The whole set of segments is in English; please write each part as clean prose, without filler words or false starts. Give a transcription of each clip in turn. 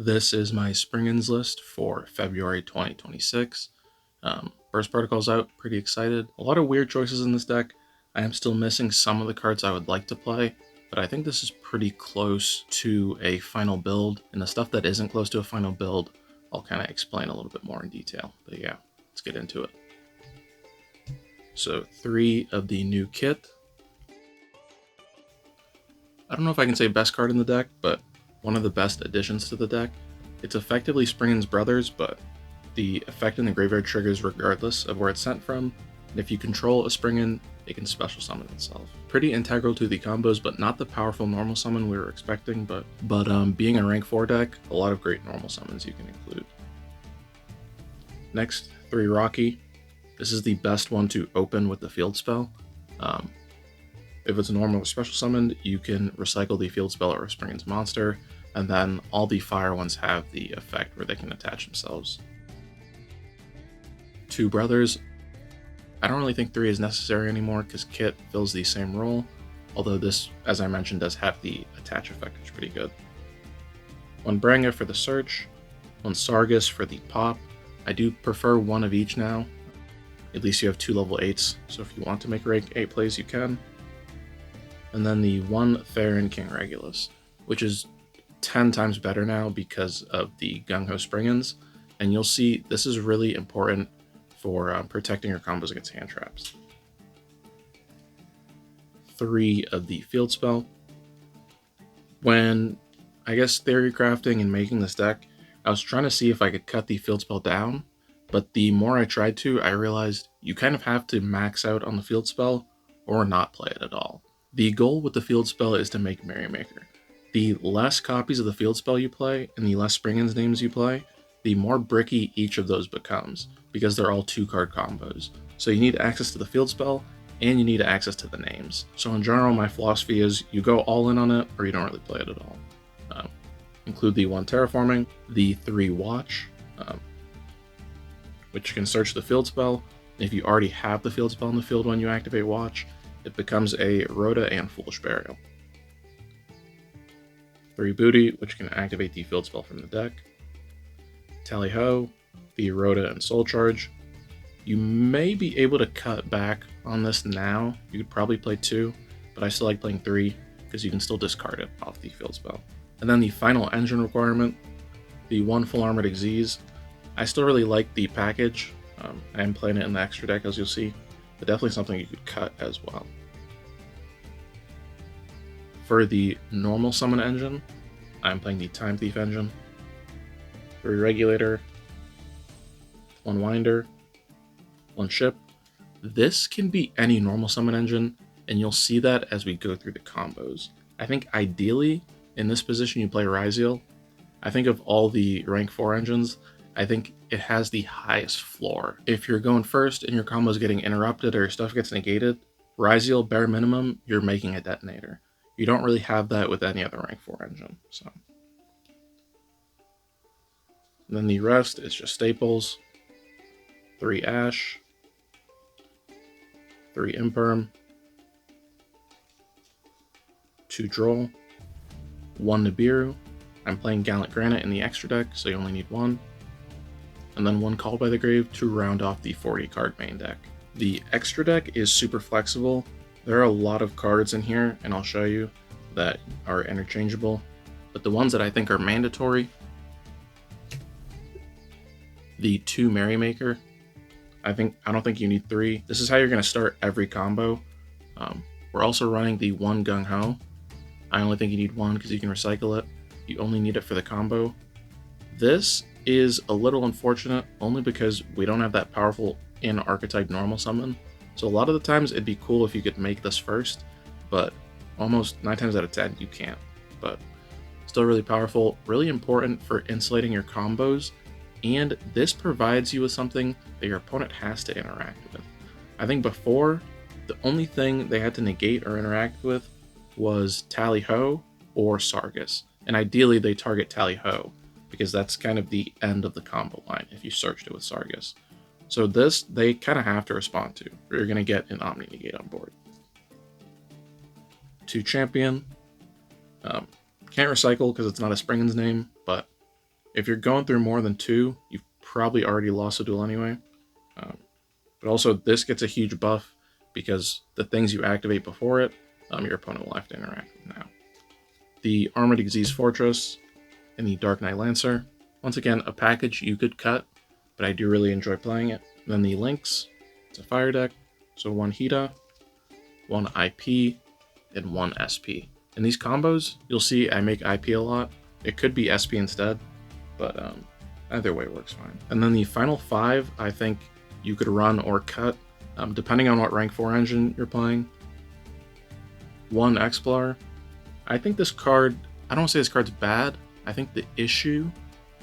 This is my Springans list for February 2026. Burst Protocol's out, pretty excited. A lot of weird choices in this deck. I am still missing some of the cards I would like to play, but I think this is pretty close to a final build, and the stuff that isn't close to a final build, I'll kind of explain a little bit more in detail. But yeah, let's get into it. So 3 of the new kit. I don't know if I can say best card in the deck, but one of the best additions to the deck. It's effectively Springans Brothers, but the effect in the graveyard triggers regardless of where it's sent from, and if you control a Springan, it can special summon itself. Pretty integral to the combos, but not the powerful normal summon we were expecting, but being a rank 4 deck, a lot of great normal summons you can include. Next, 3 Rocky. This is the best one to open with the field spell. If it's a normal or special summoned, you can recycle the field spell or a Springans monster, and then all the fire ones have the effect where they can attach themselves. 2 Brothers. I don't really think 3 is necessary anymore because Kit fills the same role, although this, as I mentioned, does have the attach effect, which is pretty good. 1 Branga for the search, 1 Sargus for the pop. I do prefer 1 of each now. At least you have 2 level 8s, so if you want to make rank 8 plays, you can. And then the 1 Theron King Regulus, which is 10 times better now because of the Gung Ho Springans, and you'll see this is really important for protecting your combos against hand traps. 3 of the field spell. When, I guess, theory crafting and making this deck, I was trying to see if I could cut the field spell down, but the more I tried to, I realized you kind of have to max out on the field spell or not play it at all. The goal with the field spell is to make Merrymaker. The less copies of the field spell you play and the less Springans names you play, the more bricky each of those becomes, because they're all 2-card combos. So you need access to the field spell, and you need access to the names. So in general, my philosophy is you go all in on it, or you don't really play it at all. Include the 1 Terraforming, the 3 Watch, which can search the field spell. If you already have the field spell in the field when you activate Watch, it becomes a Rhoda and Foolish Burial. 3 Booty, which can activate the field spell from the deck. Tally Ho, the Rhoda and Soul Charge. You may be able to cut back on this now. You could probably play 2, but I still like playing 3 because you can still discard it off the field spell. And then the final engine requirement, the 1 Full Armored Xyz. I still really like the package. I am playing it in the extra deck, as you'll see, but definitely something you could cut as well. For the normal summon engine, I'm playing the Time Thief engine. 3 Regulator, 1 Winder, 1 Ship. This can be any normal summon engine, and you'll see that as we go through the combos. I think ideally, in this position, you play Ryzeal. I think of all the rank 4 engines, I think it has the highest floor. If you're going first and your combo is getting interrupted or your stuff gets negated, Ryzeal, bare minimum, you're making a detonator. You don't really have that with any other rank 4 engine. So, and then the rest is just staples. 3 Ash, 3 Imperm, 2 Droll, 1 Nibiru. I'm playing Gallant Granite in the extra deck, so you only need 1. And then 1 Called by the Grave to round off the 40-card main deck. The extra deck is super flexible. There are a lot of cards in here, and I'll show you, that are interchangeable. But the ones that I think are mandatory, the 2 Merrymaker. I don't think you need 3. This is how you're going to start every combo. We're also running the 1 Gung Ho. I only think you need 1 because you can recycle it. You only need it for the combo. This is a little unfortunate only because we don't have that powerful in-archetype normal summon. So a lot of the times it'd be cool if you could make this first, but almost 9 times out of 10 you can't. But still really powerful, really important for insulating your combos, and this provides you with something that your opponent has to interact with. I think before, the only thing they had to negate or interact with was Tally Ho or Sargus, and ideally they target Tally Ho, because that's kind of the end of the combo line if you searched it with Sargus. So this, they kind of have to respond to, or you're going to get an Omni Negate on board. 2 Champion. Can't recycle because it's not a Springans name, but If you're going through more than 2, you've probably already lost a duel anyway. But also, this gets a huge buff because the things you activate before it, your opponent will have to interact with now. The Armored Disease Fortress and the Dark Knight Lancer. Once again, a package you could cut, but I do really enjoy playing it. And then the Lynx, it's a fire deck, so 1 Hita, 1 IP, and 1 SP. In these combos, you'll see I make IP a lot. It could be SP instead, but either way works fine. And then the final 5, I think you could run or cut, depending on what rank 4 engine you're playing. 1 Explorer. I think this card, I don't say this card's bad. I think the issue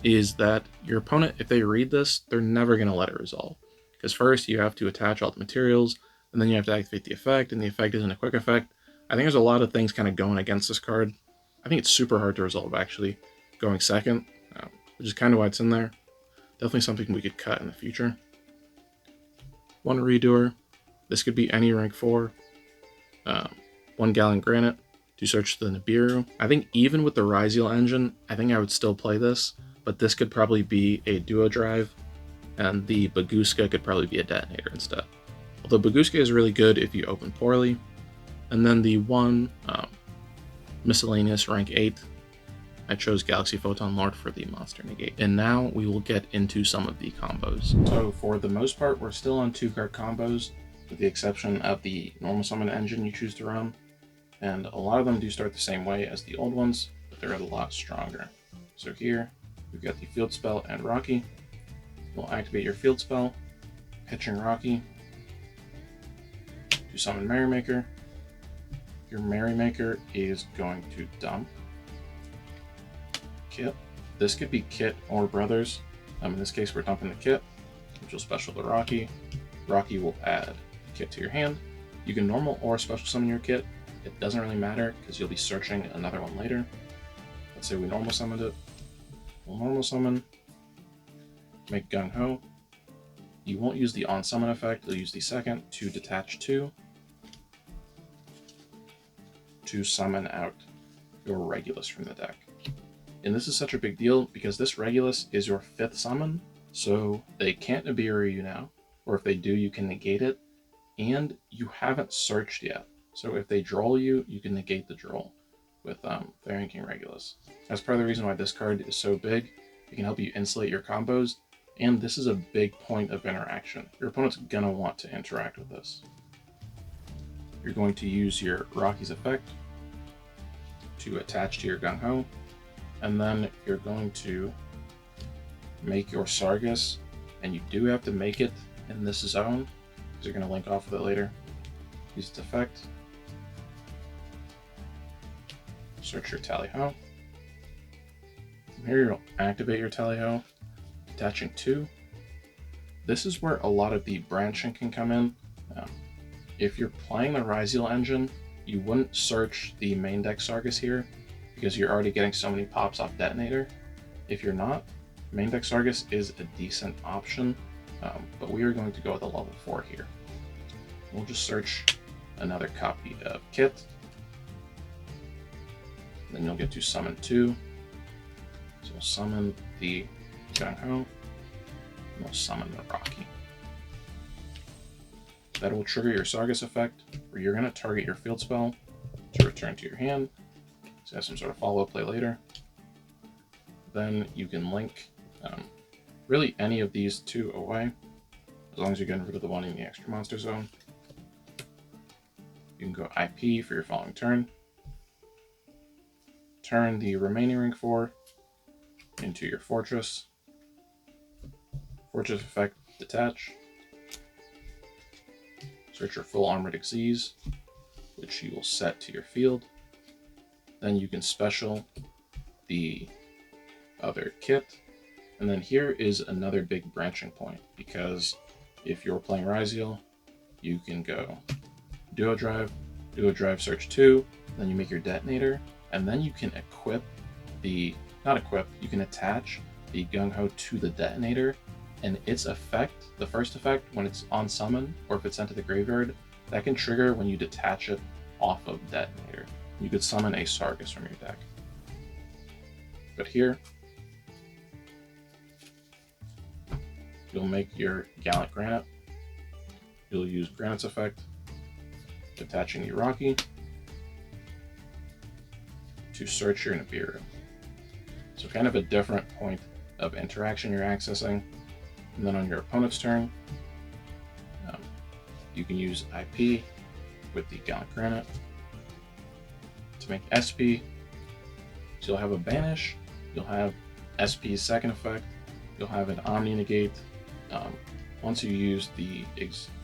is that your opponent, if they read this, they're never going to let it resolve. Because first you have to attach all the materials, and then you have to activate the effect, and the effect isn't a quick effect. I think there's a lot of things kind of going against this card. I think it's super hard to resolve, actually, going second, which is kind of why it's in there. Definitely something we could cut in the future. 1 Redoer. This could be any rank 4. 1 Gallant Granite to search the Nibiru. I think even with the Ryzeal engine, I think I would still play this, but this could probably be a duo drive, and the Baguska could probably be a detonator instead. Although Baguska is really good if you open poorly. And then the 1 Miscellaneous rank 8, I chose Galaxy Photon Lord for the Monster Negate. And now we will get into some of the combos. So for the most part, we're still on 2-card combos, with the exception of the normal summon engine you choose to run. And a lot of them do start the same way as the old ones, but they're a lot stronger. So here, we've got the Field Spell and Rocky. You'll activate your Field Spell, pitching Rocky, to summon Merrymaker. Your Merrymaker is going to dump Kit. This could be Kit or Brothers. In this case, we're dumping the Kit, which will special the Rocky. Rocky will add Kit to your hand. You can normal or special summon your Kit. It doesn't really matter because you'll be searching another one later. Let's say we normal summoned it. We'll normal summon, make Gung Ho. You won't use the on summon effect, you'll use the second to detach 2 to summon out your Regulus from the deck. And this is such a big deal because this Regulus is your 5th summon, so they can't Nibiru you now, or if they do, you can negate it, and you haven't searched yet. So if they droll you, you can negate the droll with Therian King Regulus. That's part of the reason why this card is so big. It can help you insulate your combos, and this is a big point of interaction. Your opponent's gonna want to interact with this. You're going to use your Rocky's effect to attach to your Gung Ho, and then you're going to make your Sargus, and you do have to make it in this zone, because you're going to link off with it later. Use its effect. Search your Tally Ho. From here you'll activate your Tally Ho, attaching 2. This is where a lot of the branching can come in. If you're playing the Ryzeal engine, you wouldn't search the main deck Sargus here, because you're already getting so many pops off Detonator. If you're not, main deck Sargus is a decent option, but we are going to go with a level 4 here. We'll just search another copy of Kit. Then you'll get to summon 2. So we'll summon the Gung Ho, and we'll summon the Rocky. That will trigger your Sargus effect, where you're going to target your field spell to return to your hand. So have some sort of follow-up play later. Then you can link really any of these 2 away, as long as you're getting rid of the one in the extra monster zone. You can go IP for your following turn. Turn the remaining rank 4 into your Fortress. Fortress effect, detach. Search your full Armored Disease, which you will set to your field. Then you can special the other Kit. And then here is another big branching point, because if you're playing Ryzeal, you can go Duo Drive, search 2, then you make your Detonator, and then you can equip the, not equip, you can attach the Gung Ho to the Detonator, and its effect, the first effect, when it's on summon, or if it's sent to the graveyard, that can trigger when you detach it off of Detonator. You could summon a Sargus from your deck. But here, you'll make your Gallant Granite. You'll use Granite's effect, detaching your Rocky to search your Nibiru. So kind of a different point of interaction you're accessing. And then on your opponent's turn, you can use IP with the Gallant Granite to make SP. So you'll have a Banish, you'll have SP's second effect, you'll have an Omni Negate. Once you use the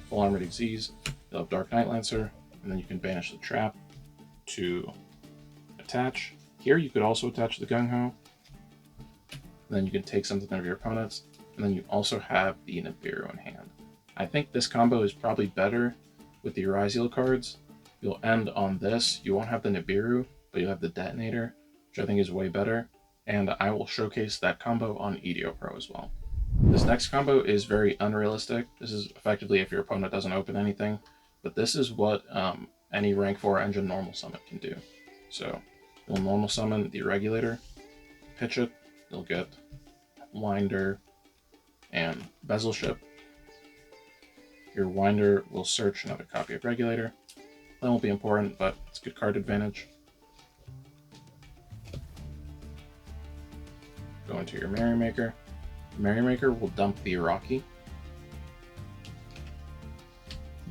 Full Armored Xyz, you'll have Dark Knight Lancer, and then you can banish the trap to attach. Here you could also attach the Gung Ho. Then you can take something of your opponent's, and then you also have the Nibiru in hand. I think this combo is probably better with the Ryzeal cards. You'll end on this. You won't have the Nibiru, but you'll have the Detonator, which I think is way better. And I will showcase that combo on yugioh Pro as well. This next combo is very unrealistic. This is effectively if your opponent doesn't open anything, but this is what any rank 4 engine normal summon can do. So you'll normal summon the Regulator, pitch it, you'll get Winder and Bezel Ship. Your Winder will search another copy of Regulator. That won't be important, but it's good card advantage. Go into your Merrymaker. Merrymaker will dump the Rocky.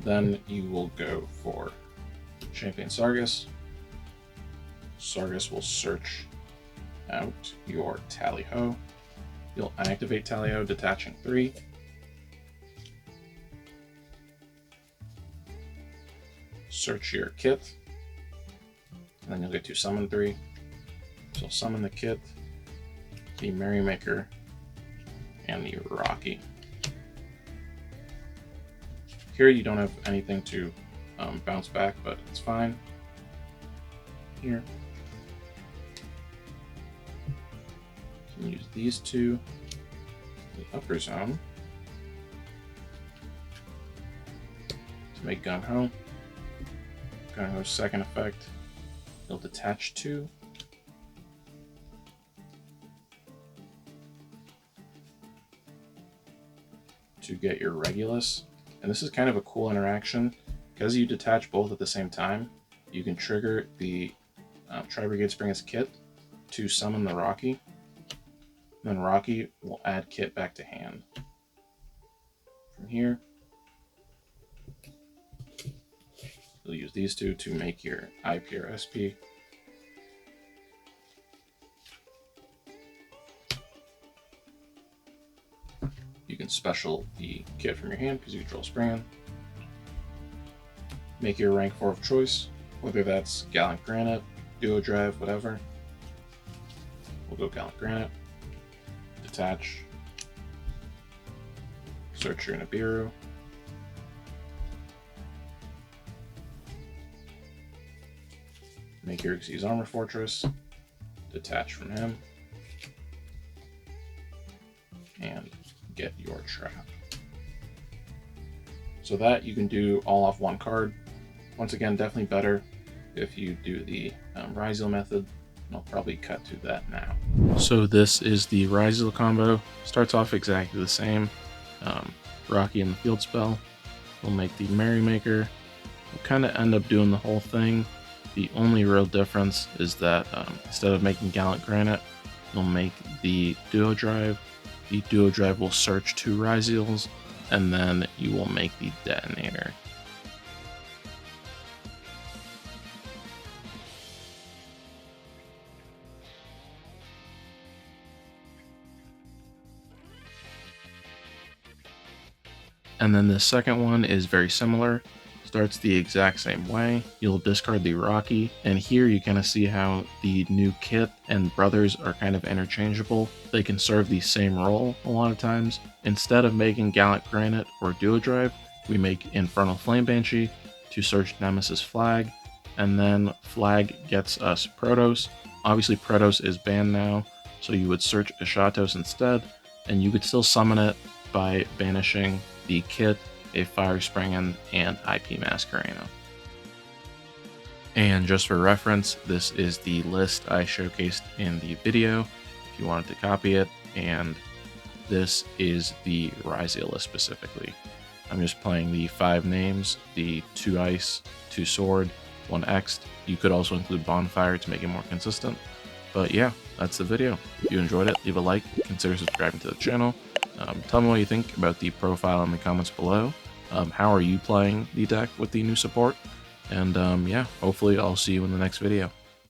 Then you will go for Champion Sargus. Sargus will search out your Tally-Ho. You'll activate Tally-Ho, detaching 3. Search your kit. And then you'll get to summon 3. So you'll summon the kit, the Merrymaker, and the Rocky. Here you don't have anything to bounce back, but it's fine. Here. You can use these two in the upper zone to make Gung Ho. Gung Ho's second effect, you'll detach 2. To get your Regulus. And this is kind of a cool interaction. Because you detach both at the same time, you can trigger the Tri-Brigade Springans kit to summon the Rocky. Then Rocky will add kit back to hand. From here, you'll use these two to make your IP or SP. You can special the kit from your hand because you control Springan. Make your rank 4 of choice, whether that's Gallant Granite, Duo Drive, whatever. We'll go Gallant Granite. Detach. Search your Nibiru. Make your Xyz Armor Fortress. Detach from him. And get your trap. So that you can do all off one card. Once again, definitely better if you do the Ryzeal method. And I'll probably cut to that now. So this is the Ryzeal combo. Starts off exactly the same. Rocky and the field spell. We'll make the Merrymaker. We'll kind of end up doing the whole thing. The only real difference is that instead of making Gallant Granite, you'll make the Duo Drive. The Duo Drive will search 2 Ryzeals, and then you will make the Detonator. And then the second one is very similar. Starts the exact same way. You'll discard the Rocky, and here you kind of see how the new kit and brothers are kind of interchangeable. They can serve the same role a lot of times. Instead of making Gallant Granite or Duo Drive, we make Infernal Flame Banshee to search Nemesis Flag, and then Flag gets us Protoss. Obviously Protoss is banned now, so you would search Ashatos instead, and you could still summon it by banishing the kit, a Fire Springan, and IP Masquerena. And just for reference, this is the list I showcased in the video if you wanted to copy it, and this is the Ryzeal list specifically. I'm just playing the 5 names, the 2 ice, 2 sword, 1 X. You could also include bonfire to make it more consistent. But yeah, that's the video. If you enjoyed it, leave a like, consider subscribing to the channel. Tell me what you think about the profile in the comments below. How are you playing the deck with the new support? And yeah, hopefully I'll see you in the next video.